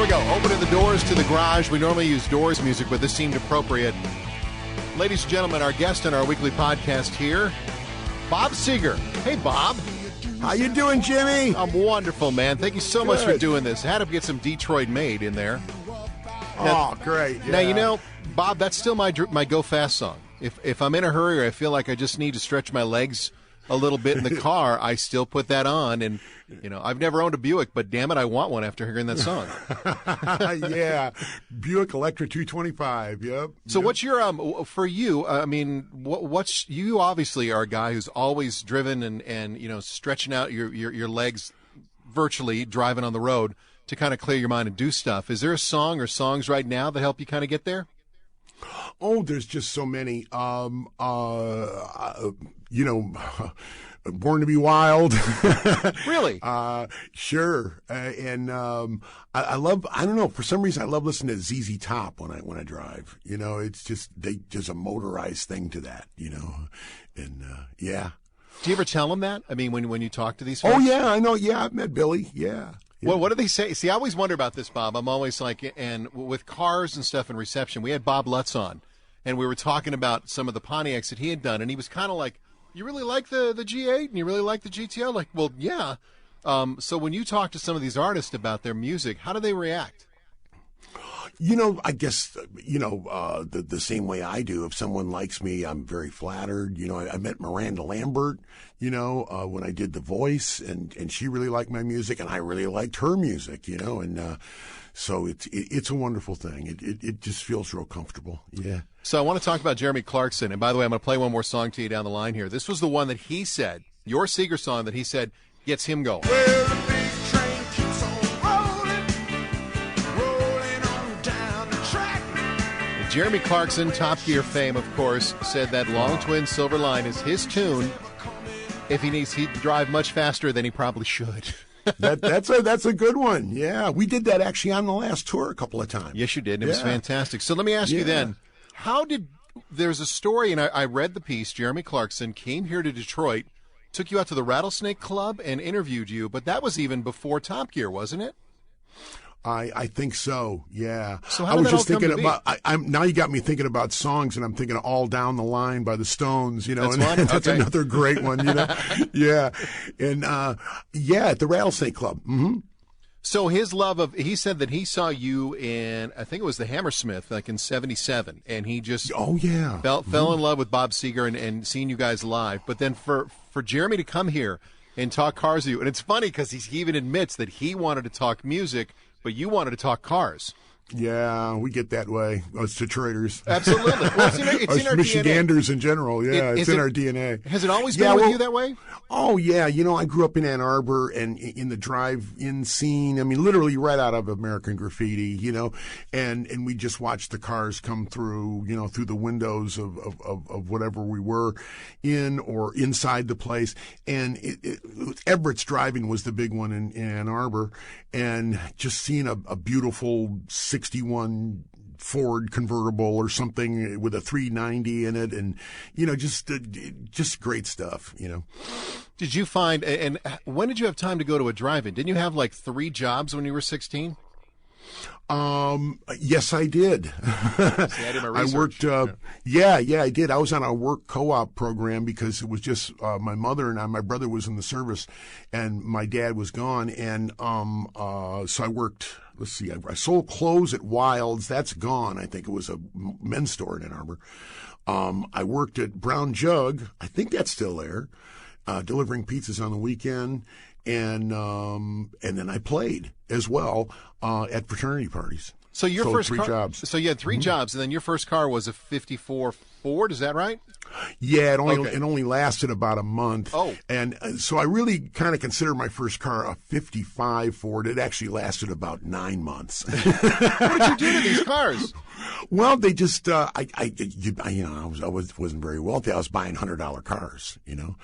Here we go. Opening the doors to the garage. We normally use doors music, but this seemed appropriate. Ladies and gentlemen, our guest on our weekly podcast here, Bob Seger. Hey, Bob. How you doing, Jimmy? I'm wonderful, man. Thank you so much for doing this. Had to get some Detroit made in there. Now, great. Yeah. Now, you know, Bob, that's still my go fast song. If I'm in a hurry or I feel like I just need to stretch my legs a little bit in the car, I still put that on. And, you know, I've never owned a Buick, but damn it, I want one after hearing that song. Yeah. Buick Electra 225. Yep. So what's your, for you, I mean, what's, you obviously are a guy who's always driven and you know, stretching out your legs virtually driving on the road to kind of clear your mind and do stuff. Is there a song or songs right now that help you kind of get there? Oh, there's just so many. You know, Born to be Wild. Really? Sure. And I love, I don't know, for some reason I love listening to ZZ Top when I drive. You know, it's just, there's a motorized thing to that, you know. And yeah. Do you ever tell them that? I mean, when you talk to these folks? Oh, yeah, I know. Yeah, I've met Billy. Yeah. Well, what do they say? See, I always wonder about this, Bob. I'm always like, and with cars and stuff and reception, we had Bob Lutz on, and we were talking about some of the Pontiacs that he had done, and he was kind of like, you really like the G8 and you really like the GTO? Like, well, yeah. So when you talk to some of these artists about their music, how do they react? You know, I guess, you know, the same way I do. If someone likes me, I'm very flattered. You know, I met Miranda Lambert, you know, when I did The Voice, and she really liked my music, and I really liked her music, you know, and so it's a wonderful thing. It just feels real comfortable. Yeah. So I want to talk about Jeremy Clarkson, and by the way, I'm going to play one more song to you down the line here. This was the one that he said, your Seger song that he said gets him going. Well, the big train keeps on rolling on down the track. Jeremy Clarkson, Top Gear fame, of course, said that Long Twin Silver Line is his tune if he needs to drive much faster than he probably should. That's a good one. Yeah, we did that actually on the last tour a couple of times. Yes, you did. And it was fantastic. So let me ask you then, there's a story, and I read the piece, Jeremy Clarkson came here to Detroit, took you out to the Rattlesnake Club and interviewed you, but that was even before Top Gear, wasn't it? I think so. Yeah. So how did that all come to be? I'm now you got me thinking about songs, and I'm thinking of All Down the Line by the Stones. You know, that's another great one. You know, yeah, and at the Rattlesnake Club. Mm-hmm. So his he said that he saw you in, I think it was the Hammersmith, like in '77, and he just fell in love with Bob Seger and seeing you guys live. But then for Jeremy to come here and talk cars with you, and it's funny because he even admits that he wanted to talk music, but you wanted to talk cars. Yeah, we get that way. Us Detroiters. Absolutely. Well, it's in our Michiganders DNA. In general. Yeah, it's in our DNA. Has it always been with you that way? Oh, yeah. You know, I grew up in Ann Arbor and in the drive-in scene. I mean, literally right out of American Graffiti, you know, and we just watched the cars come through, you know, through the windows of whatever we were in or inside the place. And Everett's Driving was the big one in Ann Arbor. And just seeing a beautiful 61 Ford convertible or something with a 390 in it, and you know, just great stuff. You know. Did you find? And when did you have time to go to a drive-in? Didn't you have like 3 jobs when you were 16? Yes, I did. See, I did my research. I worked, yeah, I did. I was on a work co-op program because it was just, my mother and my brother was in the service and my dad was gone. And, so I worked, let's see, I sold clothes at Wilds. That's gone. I think it was a men's store in Ann Arbor. I worked at Brown Jug. I think that's still there, delivering pizzas on the weekend. And then I played as well at fraternity parties. So your first 3 jobs. So you had 3 jobs, and then your first car was a '54 Ford. Is that right? Yeah, it only lasted about a month. Oh, and so I really kind of consider my first car a '55 Ford. It actually lasted about 9 months. What did you do to these cars? Well, they just I wasn't very wealthy. I was buying $100 cars, you know.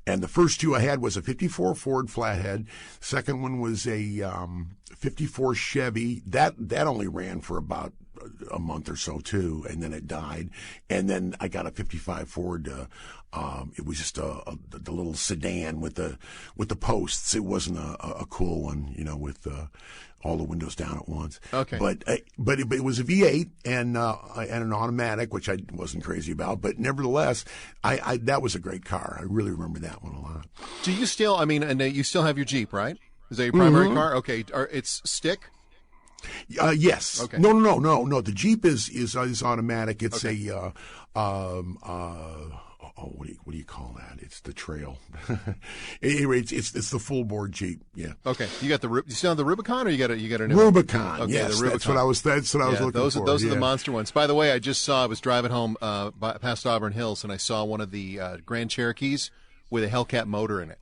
And the first 2 I had was a 54 Ford Flathead. Second one was a 54 Chevy. That only ran for about a month or so too, and then it died. And then I got a '55 Ford. It was just the little sedan with the posts. It wasn't a cool one, with all the windows down at once. Okay. But it was a V8 and an automatic, which I wasn't crazy about. But nevertheless, I that was a great car. I really remember that one a lot. Do you still? I mean, and you still have your Jeep, right? Is that your primary car? Okay. It's stick. Yes. Okay. No. The Jeep is automatic. It's okay. What do you call that? It's the Trail. Anyway, it's the full bore Jeep. Yeah. Okay. You still have the Rubicon, or you got a new Rubicon? Okay, yes, the Rubicon. that's what I was looking for. Those are the monster ones. By the way, I was driving home past Auburn Hills, and I saw one of the Grand Cherokees with a Hellcat motor in it.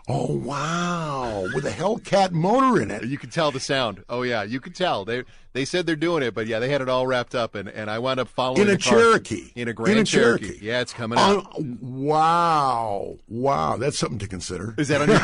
Oh, wow. With a Hellcat motor in it. You could tell the sound. Oh, yeah, you could tell. They said they're doing it, but, yeah, they had it all wrapped up, and I wound up following in a Cherokee. In a Grand Cherokee. Yeah, it's coming out. Wow. That's something to consider. Is that on your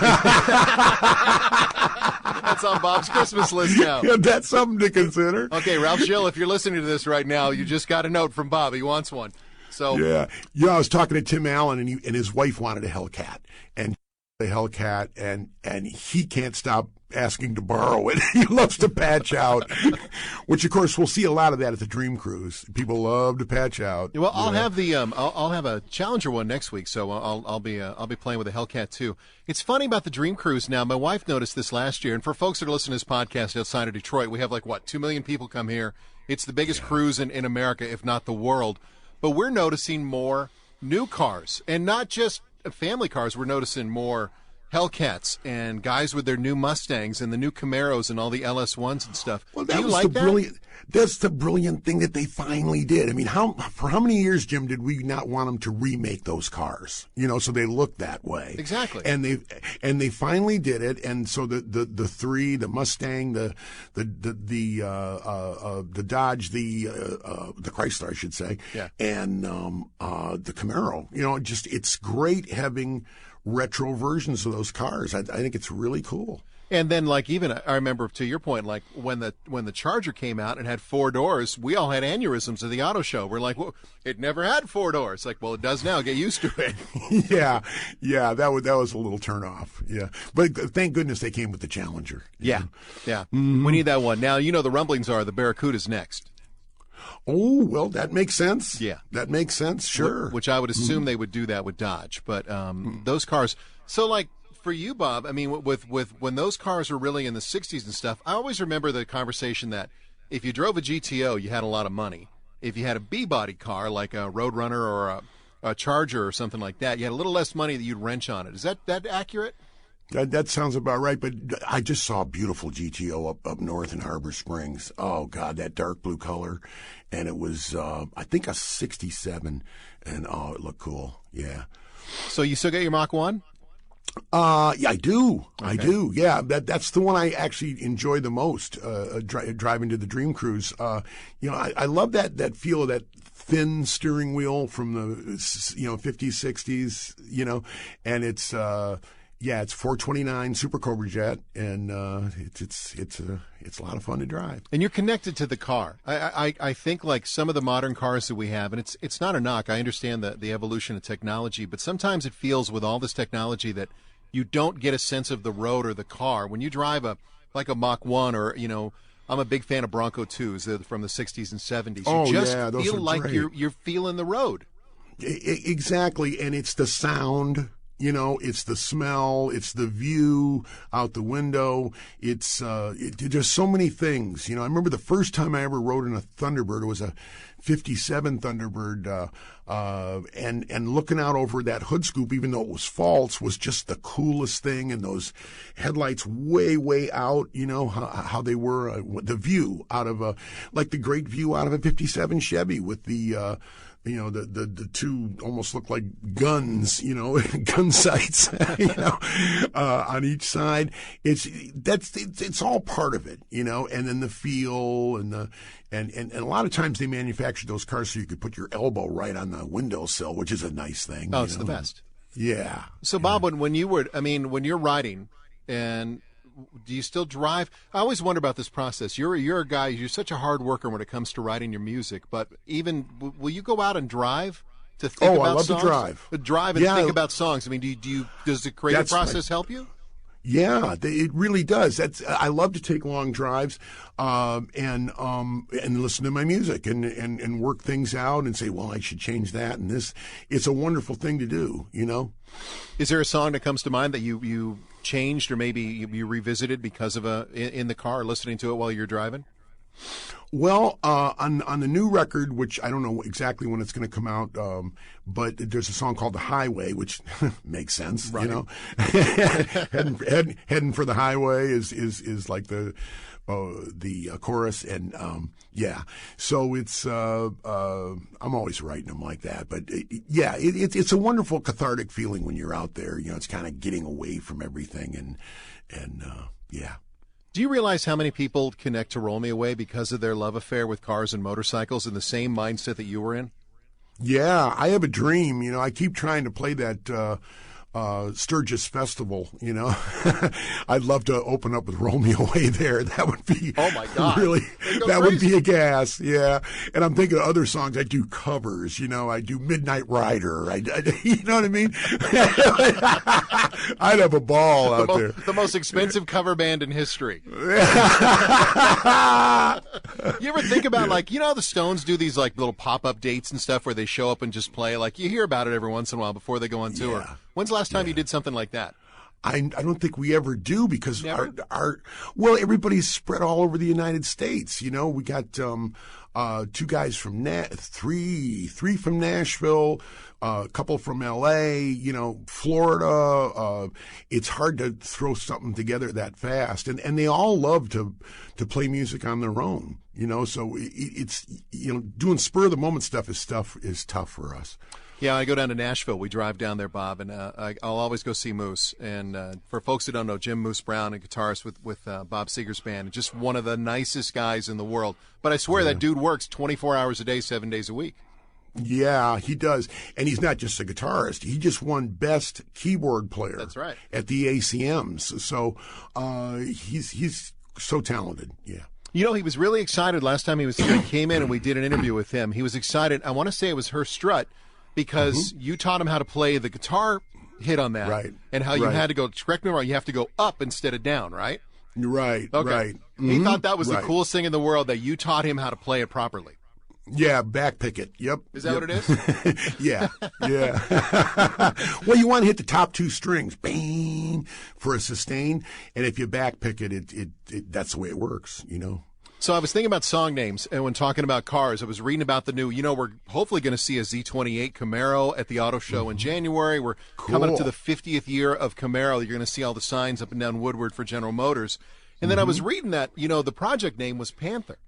That's on Bob's Christmas list now. Yeah, that's something to consider. Okay, Ralph Schill, if you're listening to this right now, you just got a note from Bob. He wants one. So Yeah, I was talking to Tim Allen, and his wife wanted a Hellcat, and the Hellcat, and he can't stop asking to borrow it. He loves to patch out, which of course we'll see a lot of that at the Dream Cruise. People love to patch out. Well, I'll have the I'll have a Challenger one next week, so I'll be playing with a Hellcat too. It's funny about the Dream Cruise now. My wife noticed this last year, and for folks that are listening to this podcast outside of Detroit, we have 2 million people come here. It's the biggest cruise in America, if not the world. But we're noticing more new cars, and not just family cars. We're noticing more Hellcats and guys with their new Mustangs and the new Camaros and all the LS1s and stuff. Well, Do you like that? That's the brilliant thing that they finally did. I mean, for how many years, Jim, did we not want them to remake those cars? So they look that way. Exactly. And they finally did it. And so the three, the Mustang, the Dodge, the Chrysler, I should say, yeah, and the Camaro. It's great having retro versions of those cars. I think it's really cool. And then, even I remember, to your point, when the Charger came out and had 4 doors, we all had aneurysms at the auto show. We're like, well, it never had 4 doors. Well, it does now. Get used to it. yeah, that was a little turnoff. Yeah, but thank goodness they came with the Challenger. Yeah. Mm-hmm. We need that one. Now, the rumblings are the Barracuda's next. Oh, well, that makes sense. Yeah. That makes sense, sure. Which I would assume they would do that with Dodge. But those cars, so for you, Bob, I mean, with when those cars were really in the 60s and stuff, I always remember the conversation that if you drove a GTO, you had a lot of money. If you had a B-body car, like a Roadrunner or a Charger or something like that, you had a little less money that you'd wrench on it. Is that accurate? That sounds about right, but I just saw a beautiful GTO up north in Harbor Springs. Oh, God, that dark blue color. And it was, I think, a 67, and, it looked cool. Yeah. So you still get your Mach 1? Yeah, I do. Okay. I do. Yeah, that's the one I actually enjoy the most. Driving to the Dream Cruise. I love that feel of that thin steering wheel from the 50s, 60s. And it's it's 429 Super Cobra Jet, and it's a lot of fun to drive. And you're connected to the car. I think some of the modern cars that we have, and it's not a knock. I understand the evolution of technology, but sometimes it feels with all this technology that you don't get a sense of the road or the car. When you drive a Mach 1 or, I'm a big fan of Bronco 2s from the 60s and 70s. You just feel like great. You're feeling the road. Exactly, and it's the sound. It's the smell, it's the view out the window. It's there's so many things. I remember the first time I ever rode in a Thunderbird. It was a 57 Thunderbird, and looking out over that hood scoop, even though it was false, was just the coolest thing. And those headlights way out. How they were, the view out of the great view out of a 57 Chevy with the the two almost look like guns, gun sights, on each side. It's all part of it, and then the feel and a lot of times they manufacture those cars so you could put your elbow right on the windowsill, which is a nice thing. Oh, it's the best. Yeah. So Bob, when you're riding, and do you still drive? I always wonder about this process. You're a guy. You're such a hard worker when it comes to writing your music. But will you go out and drive to think about I love songs? to drive. Drive and think about songs. I mean, does the creative process help you? Yeah, it really does. I love to take long drives, and listen to my music and work things out and say, well, I should change that and this. It's a wonderful thing to do, you know. Is there a song that comes to mind that you changed or maybe you revisited because of in the car listening to it while you're driving? Well, on the new record, which I don't know exactly when it's going to come out, but there's a song called "The Highway," which makes sense, right. You know. heading for the highway is like the chorus, and yeah. So it's I'm always writing them like that, but it's a wonderful cathartic feeling when you're out there. You know, it's kind of getting away from everything, and yeah. Do you realize how many people connect to Roll Me Away because of their love affair with cars and motorcycles in the same mindset that you were in? Yeah, I have a dream. You know, I keep trying to play that Sturgis Festival, you know. I'd love to open up with Roll Me Away there. That would be really, that would be a gas, yeah. And I'm thinking of other songs. I do covers, you know. I do Midnight Rider. You know what I mean? I'd have a ball out there. The most expensive cover band in history. You ever think about, like, you know, the Stones do these, like, little pop-up dates and stuff where they show up and just play? Like, you hear about it every once in a while before they go on tour. Yeah. When's the last time you did something like that? I don't think we ever do because everybody's spread all over the United States. You know, we got two guys from three from Nashville, a couple from L.A., you know, Florida. It's hard to throw something together that fast, and they all love to play music on their own. You know, so it's, you know, doing spur of the moment stuff is tough for us. Yeah, I go down to Nashville. We drive down there, Bob, and I'll always go see Moose. And for folks who don't know, Jim Moose Brown, a guitarist with Bob Seger's band, just one of the nicest guys in the world. But I swear that dude works 24 hours a day, 7 days a week. Yeah, he does. And he's not just a guitarist. He just won Best Keyboard Player. That's right. At the ACMs. So he's so talented, yeah. You know, he was really excited last time he was here. He came in and we did an interview with him. He was excited. I want to say it was Her Strut, because you taught him how to play the guitar hit on that, right? And how you had to go. Correct me if I'm wrong. You have to go up instead of down, right? Right. Okay. Right. He thought that was the coolest thing in the world, that you taught him how to play it properly. Yeah, back pick it. Yep. Is that what it is? Yeah. Well, you want to hit the top two strings, bang, for a sustain, and if you back pick it, that's the way it works. You know. So I was thinking about song names, and when talking about cars, I was reading about the new, you know, we're hopefully going to see a Z28 Camaro at the auto show in January. We're coming up to the 50th year of Camaro. You're going to see all the signs up and down Woodward for General Motors. And then I was reading that, you know, the project name was Panther,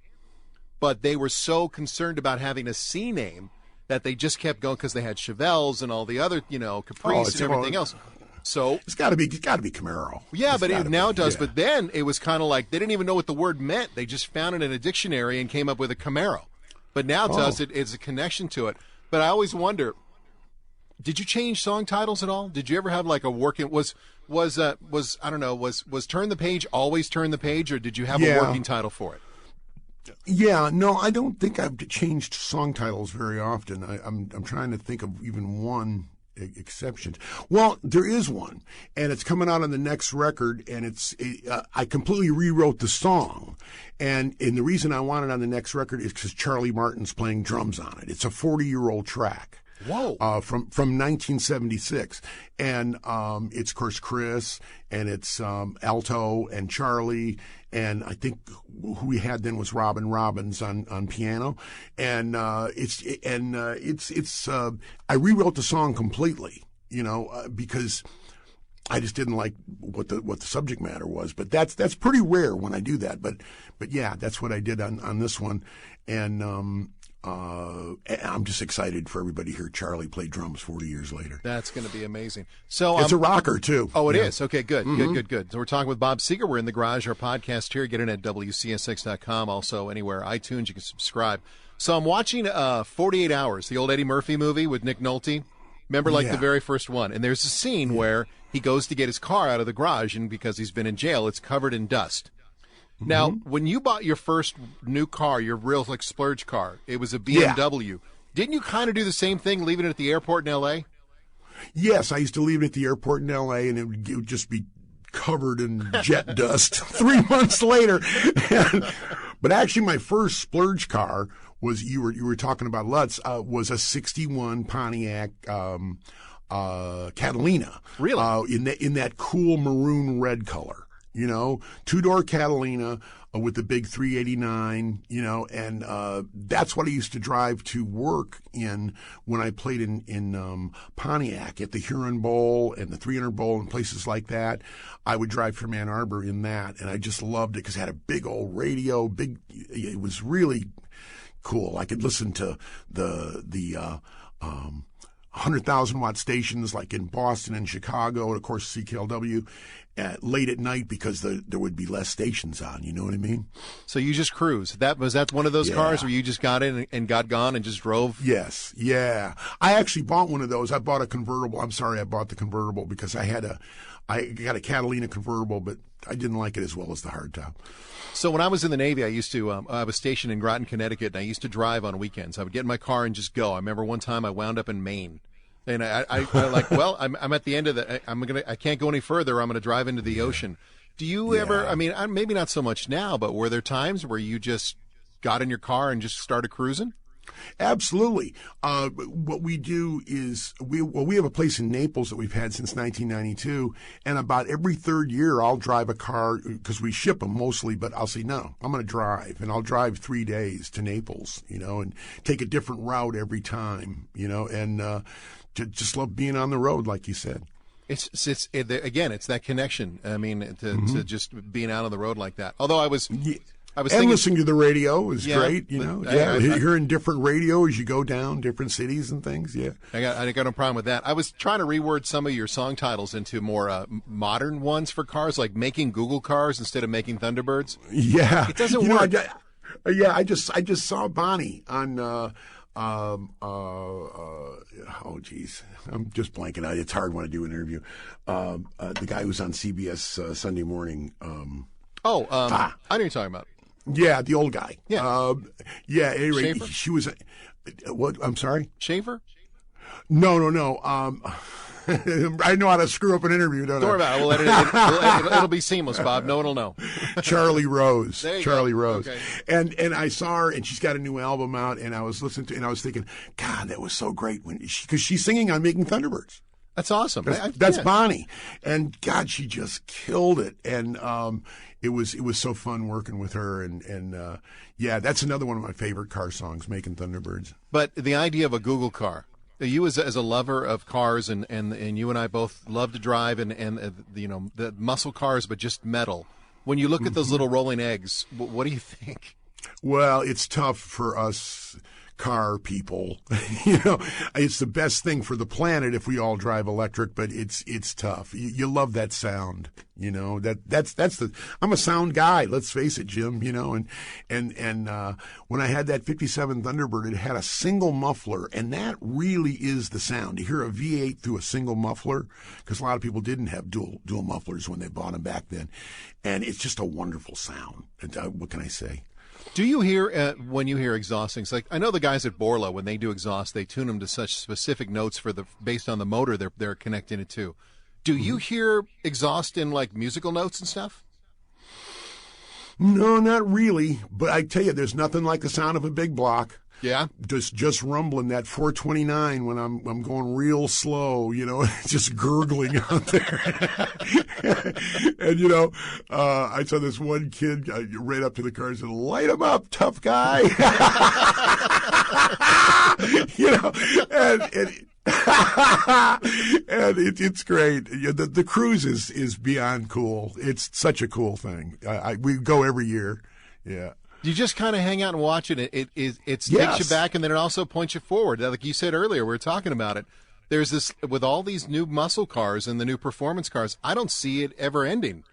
but they were so concerned about having a C name that they just kept going because they had Chevelles and all the other, you know, Caprice and everything else. So it's got to be Camaro. Yeah, but it now does. Yeah. But then it was kind of like they didn't even know what the word meant. They just found it in a dictionary and came up with a Camaro. But now to us, it's a connection to it. But I always wonder, did you change song titles at all? Did you ever have like a working was I don't know, was Turn the Page always Turn the Page, or did you have a working title for it? Yeah, no, I don't think I've changed song titles very often. I'm trying to think of even one exception. Well, there is one, and it's coming out on the next record, and I completely rewrote the song, and the reason I want it on the next record is because Charlie Martin's playing drums on it. It's a 40-year-old track. Whoa! From 1976, and it's of course Chris, and it's alto and Charlie, and I think who we had then was Robin Robbins on piano, and it's I rewrote the song completely, you know, because I just didn't like what the subject matter was. But that's pretty rare when I do that. But yeah, that's what I did on this one, and I'm just excited for everybody to hear Charlie play drums 40 years later. That's going to be amazing. So it's a rocker too. Oh, it is. Okay, good, good. So we're talking with Bob Seger. We're in the garage. Our podcast here. Get in at WCSX.com. Also anywhere iTunes. You can subscribe. So I'm watching 48 Hours, the old Eddie Murphy movie with Nick Nolte. Remember, like Yeah. the very first one. And there's a scene where he goes to get his car out of the garage, and because he's been in jail, it's covered in dust. Now, when you bought your first new car, your real like splurge car, it was a BMW. Didn't you kind of do the same thing, leaving it at the airport in L.A.? Yes, I used to leave it at the airport in L.A., and it would just be covered in jet dust 3 months later. But actually, my first splurge car was, you were talking about Lutz, was a 61 Pontiac Catalina. Really? In that cool maroon red color. You know, 2-door Catalina with the big 389, you know, and that's what I used to drive to work in when I played in Pontiac at the Huron Bowl and the 300 Bowl and places like that. I would drive from Ann Arbor in that, and I just loved it because it had a big old radio, it was really cool. I could listen to the 100,000 watt stations like in Boston and Chicago, and of course CKLW, late at night because there would be less stations on. You know what I mean? So you just cruise. Was that one of those cars where you just got in and got gone and just drove? Yes, yeah. I actually bought one of those. I bought a convertible. I'm sorry, I bought the convertible because I got a Catalina convertible, but I didn't like it as well as the hardtop. So when I was in the Navy, I was stationed in Groton, Connecticut, and I used to drive on weekends. I would get in my car and just go. I remember one time I wound up in Maine. And I like, well, I'm at the end of I can't go any further. I'm going to drive into the ocean. Do you ever, I mean, maybe not so much now, but were there times where you just got in your car and just started cruising? Absolutely. What we do is we have a place in Naples that we've had since 1992, and about every third year I'll drive a car because we ship them mostly. But I'll say no, I'm going to drive, and I'll drive 3 days to Naples, you know, and take a different route every time, you know, and just love being on the road, like you said. It's that connection. I mean, to just being out on the road like that. Although I was thinking, listening to the radio is great, you know. I Hearing different radio as you go down different cities and things. Yeah, I got no problem with that. I was trying to reword some of your song titles into more modern ones for cars, like making Google cars instead of making Thunderbirds. Yeah, it doesn't work. I just saw Bonnie on. Oh geez, I'm just blanking out. It's hard when I do an interview. The guy who's on CBS Sunday morning. I know what you're talking about. Yeah, the old guy. Yeah. Anyway, Schaefer? she was. What? I'm sorry. Schaefer? No. I know how to screw up an interview, don't I? Don't worry about it. We'll edit it. It'll be seamless, Bob. No one will know. Charlie Rose. Charlie Rose. Okay. And I saw her, and she's got a new album out, and I was listening to, and I was thinking, God, that was so great because she's singing on Making Thunderbirds. That's awesome. That's Bonnie, and God, she just killed it, and it was so fun working with her, and yeah, that's another one of my favorite car songs, Making Thunderbirds. But the idea of a Google car. You as a lover of cars, and you and I both love to drive, and you know, the muscle cars, but just metal. When you look at those little rolling eggs, what do you think? Well, it's tough for us car people. You know, it's the best thing for the planet if we all drive electric, but it's tough. You love that sound, you know. That's I'm a sound guy, let's face it, Jim, you know, and when I had that 57 Thunderbird, it had a single muffler, and that really is the sound. You hear a V8 through a single muffler, because a lot of people didn't have dual mufflers when they bought them back then, and it's just a wonderful sound. What can I say? Do you hear, when you hear exhaustings, like I know the guys at Borla, when they do exhaust, they tune them to such specific notes based on the motor they're connecting it to. Do you hear exhaust in like musical notes and stuff? No, not really. But I tell you, there's nothing like the sound of a big block. Yeah, just rumbling that 429 when I'm going real slow, you know, just gurgling out there. And you know, I saw this one kid right up to the car and said, "Light him up, tough guy." You know, and it's great. The cruise is beyond cool. It's such a cool thing. We go every year. Yeah. You just kind of hang out and watch it. It takes Yes. you back, and then it also points you forward. Like you said earlier, we were talking about it. There's this, with all these new muscle cars and the new performance cars, I don't see it ever ending.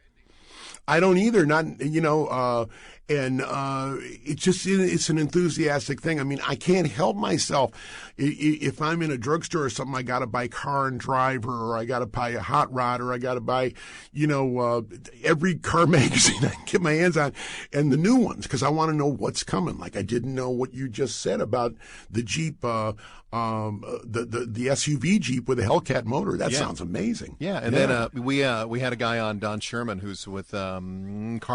I don't either. Not, you know, And it's an enthusiastic thing. I mean, I can't help myself. If I'm in a drugstore or something, I got to buy Car and Driver, or I got to buy a Hot Rod, or I got to buy, every car magazine I can get my hands on, and the new ones, because I want to know what's coming. Like, I didn't know what you just said about the Jeep, the SUV Jeep with a Hellcat motor. That sounds amazing. Yeah, and then we had a guy on, Don Sherman, who's with Car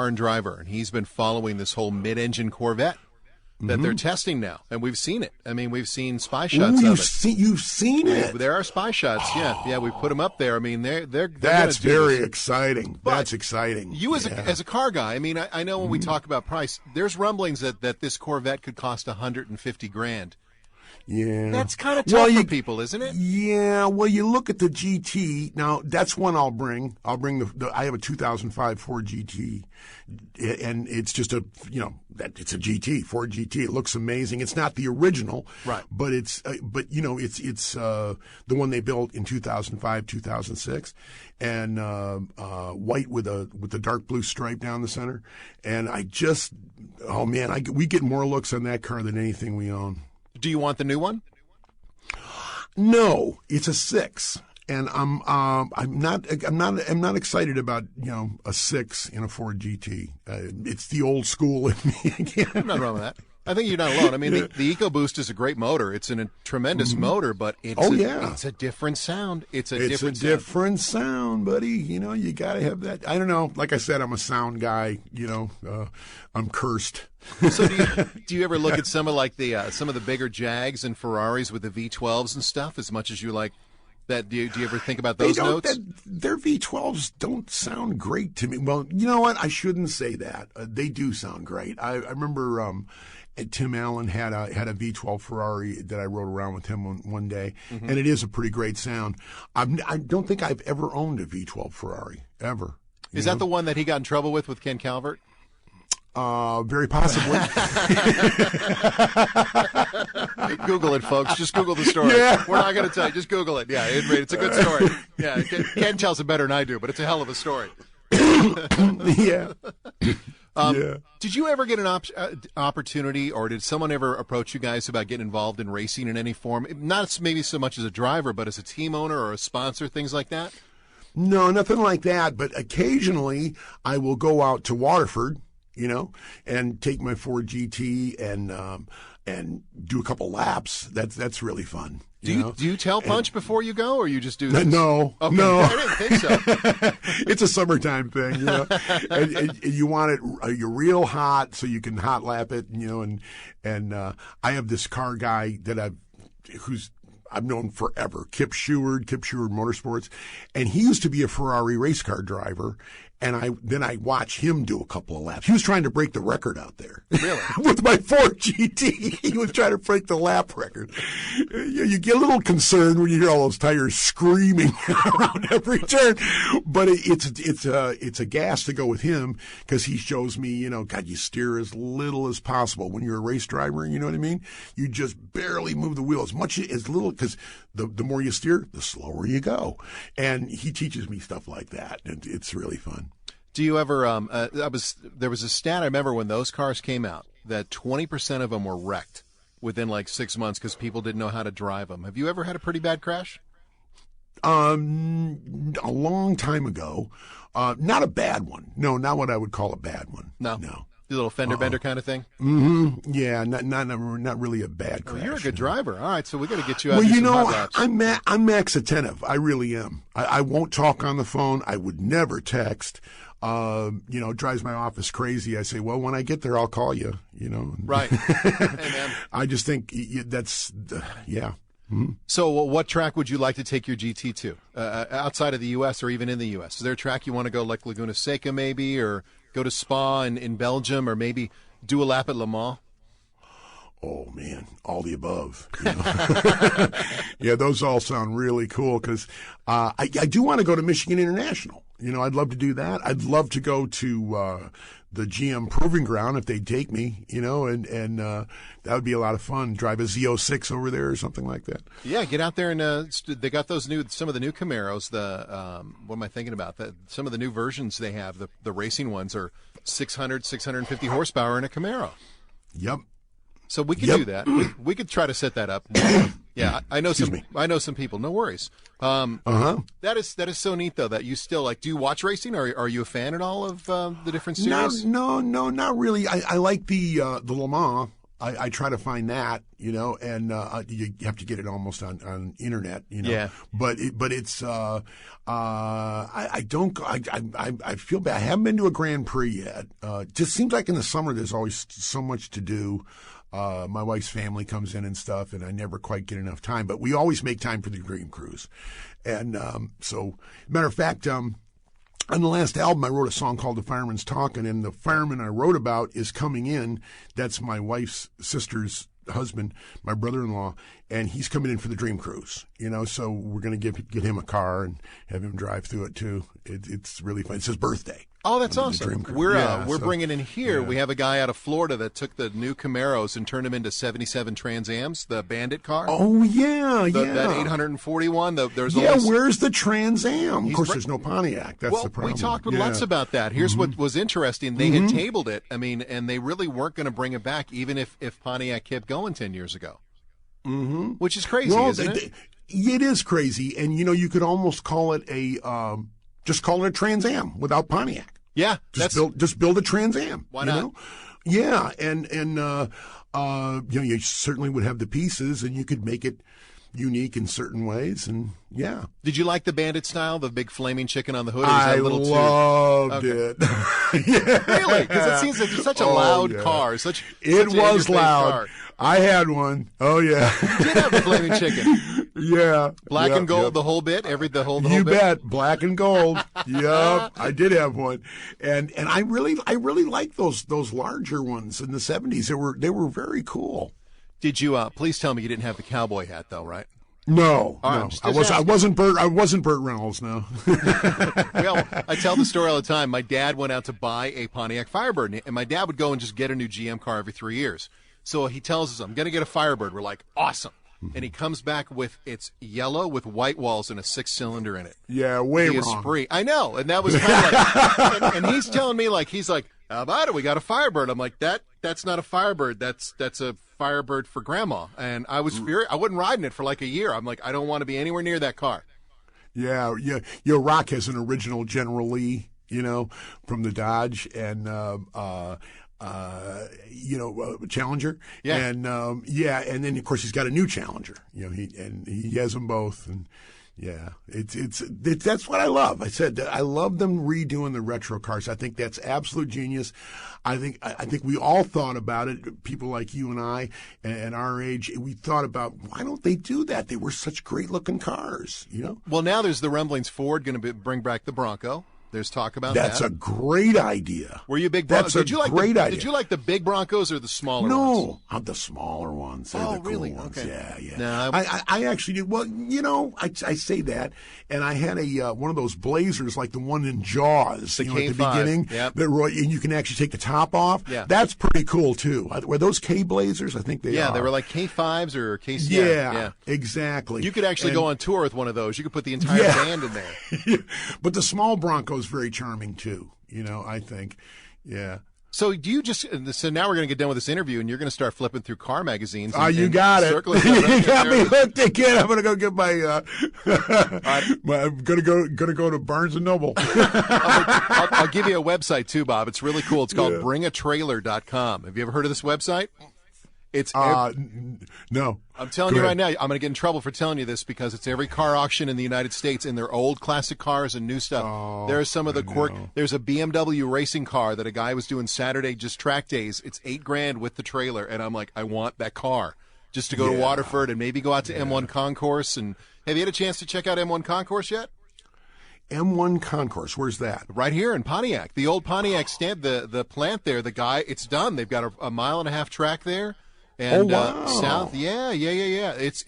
and Driver, and he's been following this whole mid-engine Corvette that they're testing now, and we've seen it. I mean, we've seen spy shots of it. You've seen it. There are spy shots. Yeah, we put them up there. I mean, they're that's very exciting. That's exciting. You as a car guy, I mean, I know when we talk about price, there's rumblings that this Corvette could cost $150,000. Yeah. That's kind of tough for people, isn't it? Yeah. Well, you look at the GT. Now, that's one I'll bring. I have a 2005 Ford GT, and it's just it's a GT, Ford GT. It looks amazing. It's not the original, right? But it's the one they built in 2005, 2006, and white with a dark blue stripe down the center. And we get more looks on that car than anything we own. Do you want the new one? No, it's a 6, and I'm not excited about a 6 in a Ford GT. It's the old school in me again. Nothing wrong with that. I think you're not alone. I mean, the EcoBoost is a great motor. It's a tremendous motor, but it's a different sound. It's a different sound, buddy. You got to have that. I don't know. Like I said, I'm a sound guy. I'm cursed. So do you ever look at some of the bigger Jags and Ferraris with the V12s and stuff as much as you like that? Do you ever think about those notes? Their V12s don't sound great to me. Well, you know what? I shouldn't say that. They do sound great. I remember Tim Allen had a V12 Ferrari that I rode around with him one day, and it is a pretty great sound. I don't think I've ever owned a V12 Ferrari, ever. Is that the one that he got in trouble with Ken Calvert? Very possibly. Google it, folks. Just Google the story. Yeah. We're not going to tell you. Just Google it. Yeah, it's a good story. Yeah, Ken tells it better than I do, but it's a hell of a story. Yeah. Did you ever get an opportunity, or did someone ever approach you guys about getting involved in racing in any form? Not maybe so much as a driver, but as a team owner or a sponsor, things like that? No, nothing like that. But occasionally I will go out to Waterford, and take my Ford GT and do a couple laps. That's really fun. Do you tell Punch before you go, or you just do this? No, okay. no. I didn't think so. It's a summertime thing, and you want it you're real hot so you can hot lap it, and I have this car guy that I've known forever, Kip Sheward Motorsports, and he used to be a Ferrari race car driver. And I watched him do a couple of laps. He was trying to break the record out there. Really? With my Ford GT. He was trying to break the lap record. You get a little concerned when you hear all those tires screaming around every turn. But it's a gas to go with him, because he shows me, God, you steer as little as possible. When you're a race driver, you know what I mean? You just barely move the wheel as little, because the more you steer, the slower you go. And he teaches me stuff like that. And it's really fun. Do you ever? There was a stat I remember when those cars came out that 20% of them were wrecked within like 6 months because people didn't know how to drive them. Have you ever had a pretty bad crash? A long time ago. Not a bad one. No, not what I would call a bad one. No. The little fender bender kind of thing. Mm-hmm. Yeah, not really a bad crash. Well, you're a good driver. All right, so we got to get you out. Well, some hot laps. I'm max attentive. I really am. I won't talk on the phone. I would never text. It drives my office crazy. I say, well, when I get there, I'll call you. Right. Hey, man. I just think that's yeah. Mm-hmm. So what track would you like to take your GT to outside of the U.S. or even in the U.S.? Is there a track you want to go like Laguna Seca maybe, or go to Spa in Belgium, or maybe do a lap at Le Mans? Oh, man, all the above. Yeah, those all sound really cool, because I do want to go to Michigan International. I'd love to do that. I'd love to go to the GM Proving Ground if they'd take me, and that would be a lot of fun. Drive a Z06 over there or something like that. Yeah, get out there, and they got some of the new Camaros. What am I thinking about? Some of the new versions they have, the racing ones are 600, 650 horsepower in a Camaro. Yep. So we could do that. We could try to set that up. Yeah, I know I know some people. No worries. That is so neat though that you still like. Do you watch racing? Or are you a fan at all of the different series? No, not really. I like the Le Mans. I try to find that, you know, and you have to get it almost on internet, you know. Yeah. But it's I feel bad. I haven't been to a Grand Prix yet. Just seems like in the summer there's always so much to do. My wife's family comes in and stuff, and I never quite get enough time. But we always make time for the Dream Cruise, and so matter of fact. On the last album, I wrote a song called The Fireman's Talkin', and the fireman I wrote about is coming in. That's my wife's sister's husband, my brother-in-law, and he's coming in for the Dream Cruise. You know, so we're going to get him a car and have him drive through it, too. It's really fun. It's his birthday. Oh, that's awesome. We're bringing in here. Yeah. We have a guy out of Florida that took the new Camaros and turned them into 77 Trans Ams, the Bandit car. Oh, yeah. That 841. Where's the Trans Am? Of course, there's no Pontiac. That's the problem. We talked lots about that. Here's what was interesting. They had tabled it, and they really weren't going to bring it back, even if Pontiac kept going 10 years ago. Mm-hmm. Which is crazy, isn't it? It is crazy, and, you know, you could almost call it just call it a Trans Am without Pontiac. Yeah, just build a Trans Am. Why not? You know? Yeah, and you know, you certainly would have the pieces, and you could make it unique in certain ways, and yeah. Did you like the Bandit style, the big flaming chicken on the hood? I loved it. Yeah. Really? Because it seems like it's such a loud car. It was loud. Car. I had one. Oh yeah. You did have a flaming chicken. Yeah. Black and gold, the whole bit, the whole bit. You bet, black and gold. Yep, I did have one, and I really liked those larger ones in the 70s. They were very cool. Did you? Please tell me you didn't have the cowboy hat though, right? No, no. I wasn't Burt Reynolds. No. Well, I tell the story all the time. My dad went out to buy a Pontiac Firebird, and my dad would go and just get a new GM car every 3 years. So he tells us, I'm going to get a Firebird. We're like, awesome. And he comes back with, it's yellow with white walls and a 6-cylinder in it. Yeah, way the wrong. Esprit. I know. And that was kind of like, and he's telling me, like, how about it? We got a Firebird. I'm like, that's not a Firebird. That's a Firebird for Grandma. And I was furious. I wasn't riding it for like a year. I'm like, I don't want to be anywhere near that car. Yeah. Rock has an original General Lee, you know, from the Dodge, and Challenger. Yeah. And and then of course he's got a new Challenger. You know, he has them both, and yeah, it's that's what I love. I said I love them redoing the retro cars. I think that's absolute genius. I think we all thought about it. People like you and I, and our age, we thought about, why don't they do that? They were such great looking cars, you know. Well, now there's the rumblings. Ford going to bring back the Bronco. There's talk about that. That's a great idea. Were you a big Bronco? That's a great idea. Did you like the big Broncos or the smaller ones? No, the smaller ones. They're the cool really? ones. Okay. Yeah. No, I actually did. Well, you know, I say that, and I had one of those Blazers like the one in Jaws, the at the beginning. Yep. And you can actually take the top off. Yeah. That's pretty cool too. Were those K Blazers? I think they are. Yeah, they were like K5s or K6. Yeah, exactly. You could actually go on tour with one of those. You could put the entire band in there. But the small Bronco is very charming too, you know, I think. Yeah. So so now we're going to get done with this interview, and you're going to start flipping through car magazines. You got it. You got me hooked again. I'm going to go get my. I'm going to go to Barnes and Noble. I'll give you a website too, Bob. It's really cool. It's called bringatrailer.com. Have you ever heard of this website? It's no. I'm telling you right now, I'm going to get in trouble for telling you this because it's every car auction in the United States, and they're old classic cars and new stuff. There are some of the quirk. There's a BMW racing car that a guy was doing Saturday, just track days. It's $8,000 with the trailer, and I'm like, I want that car just to go to Waterford and maybe go out to M1 Concourse. And have you had a chance to check out M1 Concourse yet? M1 Concourse, where's that? Right here in Pontiac, the old Pontiac stand, the plant there. The guy, it's done. They've got a mile-and-a-half track there. And wow. south, yeah. It's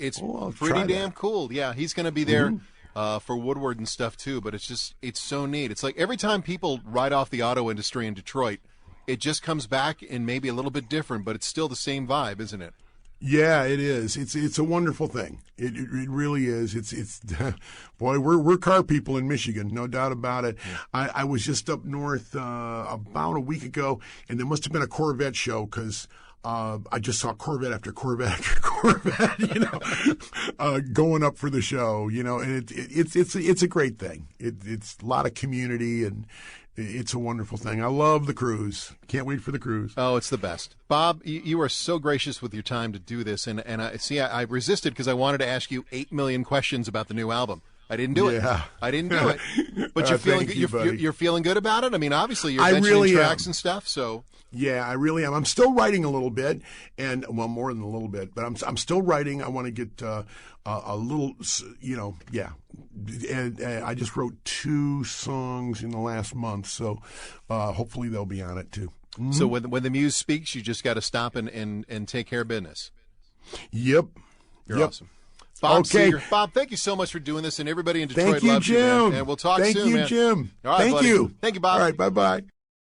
pretty damn cool. Yeah, he's going to be there for Woodward and stuff too. But it's so neat. It's like every time people write off the auto industry in Detroit, it just comes back and maybe a little bit different, but it's still the same vibe, isn't it? Yeah, it is. It's a wonderful thing. It really is. It's boy, we're car people in Michigan, no doubt about it. Yeah. I was just up north about a week ago, and there must have been a Corvette show because I just saw Corvette after Corvette after Corvette, going up for the show, and it's a great thing. It's a lot of community, and it's a wonderful thing. I love the cruise. Can't wait for the cruise. Oh, it's the best. Bob, you are so gracious with your time to do this, and I resisted because I wanted to ask you 8 million questions about the new album. I didn't do it. I didn't do it. But you're feeling you're feeling good about it? I mean, obviously you're mentioning tracks and stuff, so. Yeah, I really am. I'm still writing a little bit, and more than a little bit, but I'm still writing. I want to get a little, yeah. And I just wrote 2 songs in the last month, so hopefully they'll be on it too. Mm-hmm. So when the muse speaks, you just got to stop and take care of business. Yep. You're awesome. Bob Seger. Bob, thank you so much for doing this, and everybody in Detroit loves you, Jim. man. And we'll talk soon, man. Thank you, Jim. All right, Thank buddy. you. Thank you, Bob. All right, bye-bye.